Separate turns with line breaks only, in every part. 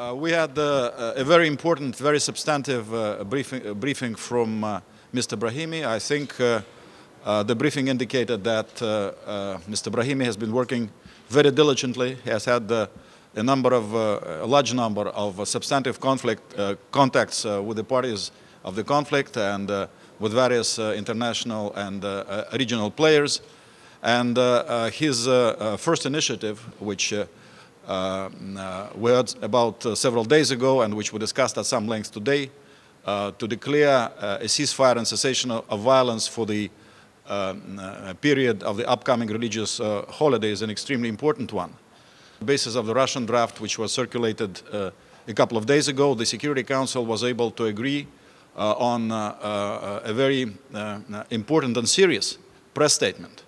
We had a very important, very substantive briefing from Mr. Brahimi. I think the briefing indicated that Mr. Brahimi has been working very diligently. He has had a large number of substantive contacts with the parties of the conflict and with various international and regional players. And his first initiative, which we heard about several days ago and which we discussed at some length today, to declare a ceasefire and cessation of violence for the period of the upcoming religious holiday, is an extremely important one. On the basis of the Russian draft, which was circulated a couple of days ago, the Security Council was able to agree on a very important and serious press statement,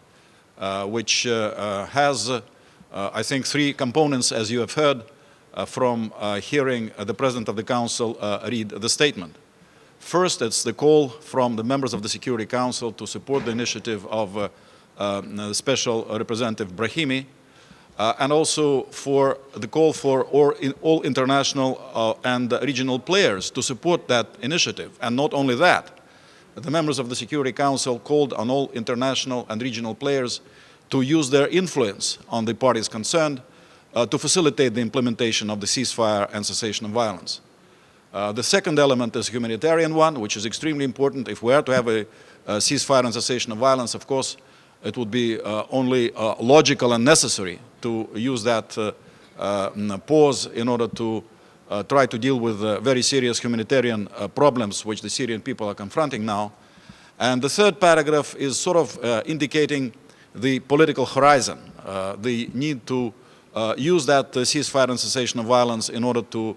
which has, I think, three components, as you have heard from hearing the President of the Council read the statement. First, it's the call from the members of the Security Council to support the initiative of Special Representative Brahimi, and also for the call for all international and regional players to support that initiative. And not only that, the members of the Security Council called on all international and regional players to use their influence on the parties concerned to facilitate the implementation of the ceasefire and cessation of violence. The second element is a humanitarian one, which is extremely important. If we are to have a ceasefire and cessation of violence, of course, it would be only logical and necessary to use that pause in order to try to deal with very serious humanitarian problems which the Syrian people are confronting now. And the third paragraph is sort of indicating the political horizon, the need to use that ceasefire and cessation of violence in order to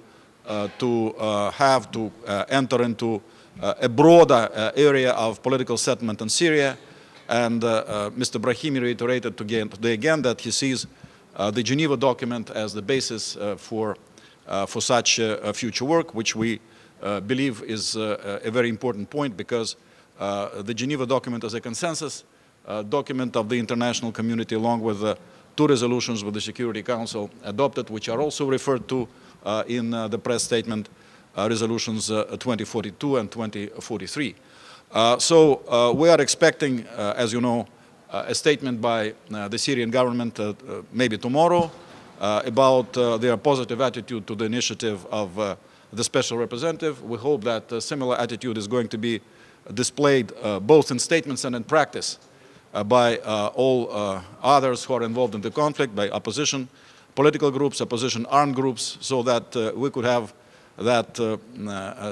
enter into a broader area of political settlement in Syria. And Mr. Brahimi reiterated today again that he sees the Geneva document as the basis for such future work, which we believe is a very important point, because the Geneva document is a consensus document of the international community, along with two resolutions with the Security Council adopted, which are also referred to in the press statement, resolutions 2042 and 2043. So we are expecting, as you know, a statement by the Syrian government maybe tomorrow about their positive attitude to the initiative of the Special Representative. We hope that a similar attitude is going to be displayed both in statements and in practice by all others who are involved in the conflict, by opposition political groups, opposition armed groups, so that we could have that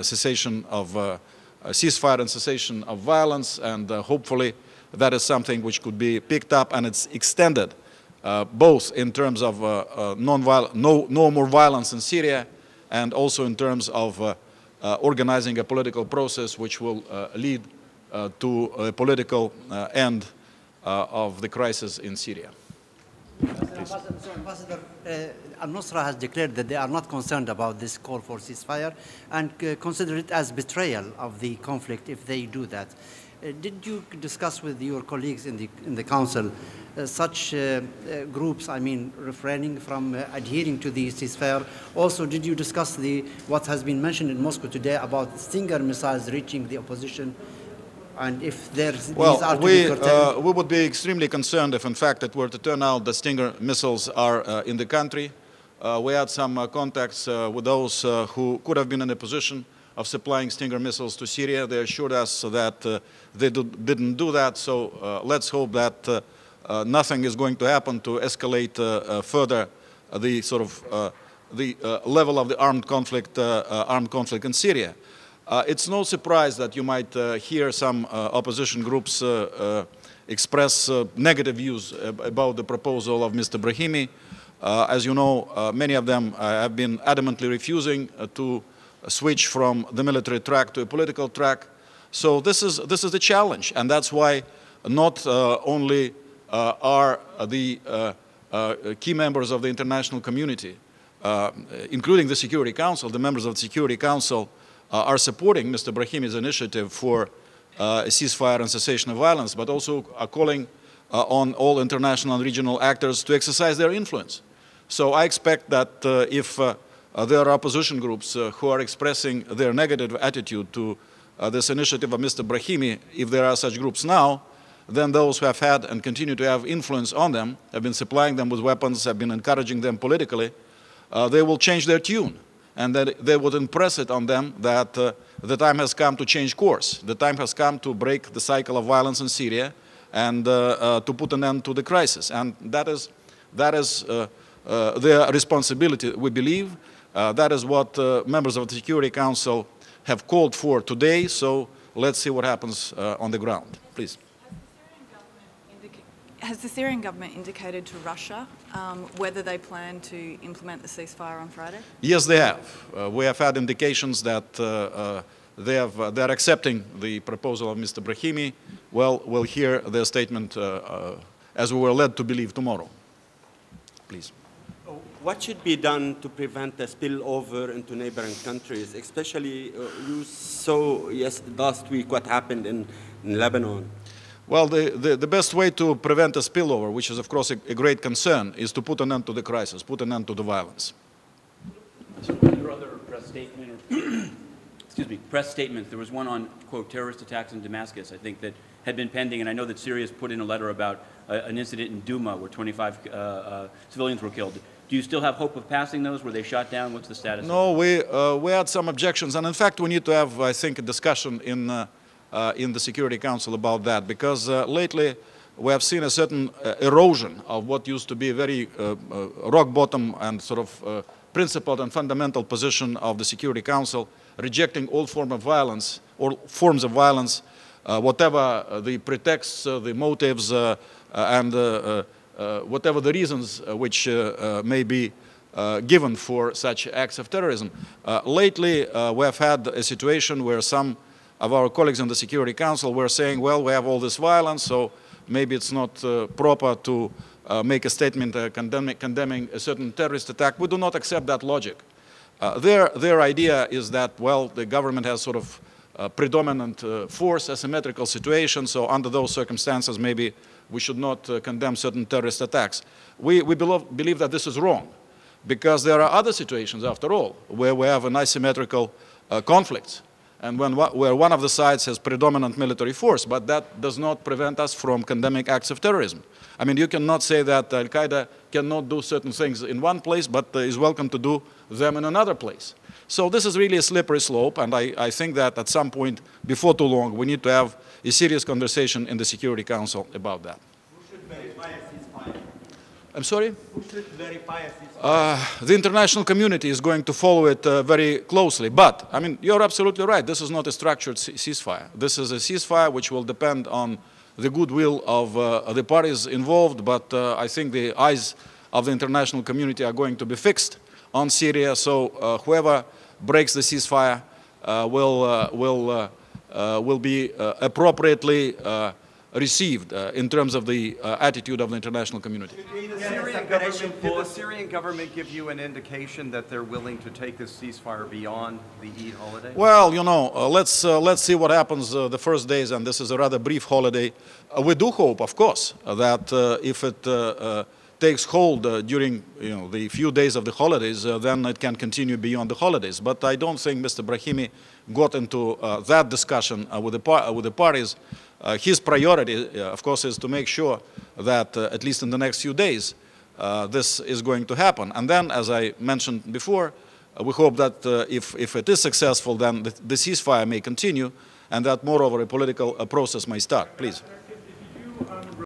cessation of ceasefire and cessation of violence, and hopefully that is something which could be picked up and it's extended both in terms of no more violence in Syria, and also in terms of organizing a political process which will lead to a political end of the crisis in Syria.
Ambassador, al-Nusra has declared that they are not concerned about this call for ceasefire and consider it as betrayal of the conflict if they do that. Did you discuss with your colleagues in the Council such groups, I mean, refraining from adhering to the ceasefire? Also, did you discuss what has been mentioned in Moscow today about Stinger missiles reaching the opposition? And if these are to be curtailed?
We would be extremely concerned if, in fact, it were to turn out that Stinger missiles are in the country. We had some contacts with those who could have been in a position of supplying Stinger missiles to Syria. They assured us that they didn't do that. So let's hope that nothing is going to happen to escalate further the sort of the level of the armed conflict in Syria. It's no surprise that you might hear some opposition groups express negative views about the proposal of Mr. Brahimi. As you know, many of them have been adamantly refusing to switch from the military track to a political track. So this is the challenge, and that's why not only are the key members of the international community, including the Security Council, the members of the Security Council are supporting Mr. Brahimi's initiative for a ceasefire and cessation of violence, but also are calling on all international and regional actors to exercise their influence. So I expect that if there are opposition groups who are expressing their negative attitude to this initiative of Mr. Brahimi. If there are such groups now, then those who have had and continue to have influence on them, have been supplying them with weapons, have been encouraging them politically, they will change their tune. And that they would impress it on them that the time has come to change course. The time has come to break the cycle of violence in Syria and to put an end to the crisis. And that is their responsibility, we believe. That is what members of the Security Council have called for today. So let's see what happens on the ground. Please.
Has the Syrian government indicated to Russia whether they plan to implement the ceasefire on Friday?
Yes, they have. We have had indications that they are accepting the proposal of Mr. Brahimi. Well, we'll hear their statement as we were led to believe tomorrow. Please.
What should be done to prevent a spillover into neighboring countries? Especially, you saw last week what happened in Lebanon.
Well, the best way to prevent a spillover, which is of course a great concern, is to put an end to the crisis, put an end to the violence.
Your other press statement, excuse me, press statements. There was one on, quote, terrorist attacks in Damascus, I think, that had been pending, and I know that Syria has put in a letter about an incident in Douma where 25 civilians were killed. Do you still have hope of passing those? Were they shot down? What's the status?
No, we had some objections, and in fact we need to have, I think, a discussion in the Security Council about that, because lately we have seen a certain erosion of what used to be a very rock bottom and sort of principled and fundamental position of the Security Council, rejecting all forms of violence, whatever the pretexts, the motives, and whatever the reasons which may be given for such acts of terrorism. Lately we have had a situation where some of our colleagues in the Security Council were saying, well, we have all this violence, so maybe it's not proper to make a statement condemning a certain terrorist attack. We do not accept that logic. Their idea is that, well, the government has sort of predominant force, asymmetrical situation, so under those circumstances maybe we should not condemn certain terrorist attacks. We believe that this is wrong, because there are other situations, after all, where we have an asymmetrical conflict, and where one of the sides has predominant military force, but that does not prevent us from condemning acts of terrorism. I mean, you cannot say that Al-Qaeda cannot do certain things in one place, but is welcome to do them in another place. So this is really a slippery slope, and I think that at some point, before too long, we need to have a serious conversation in the Security Council about that.
Who should verify a ceasefire?
I'm sorry?
Who should verify a ceasefire?
The international community is going to follow it very closely. But, I mean, you're absolutely right. This is not a structured ceasefire. This is a ceasefire which will depend on the goodwill of the parties involved. But I think the eyes of the international community are going to be fixed on Syria. So whoever breaks the ceasefire will be appropriately received in terms of the attitude of the international community.
Did the Syrian government give you an indication that they're willing to take this ceasefire beyond the Eid holiday?
Well, you know, let's see what happens the first days, and this is a rather brief holiday. We do hope, of course, that if it takes hold during the few days of the holidays, then it can continue beyond the holidays. But I don't think Mr. Brahimi got into that discussion with the parties. His priority, of course, is to make sure that at least in the next few days, this is going to happen. And then, as I mentioned before, we hope that if it is successful, then the ceasefire may continue, and that moreover a political process may start. Please.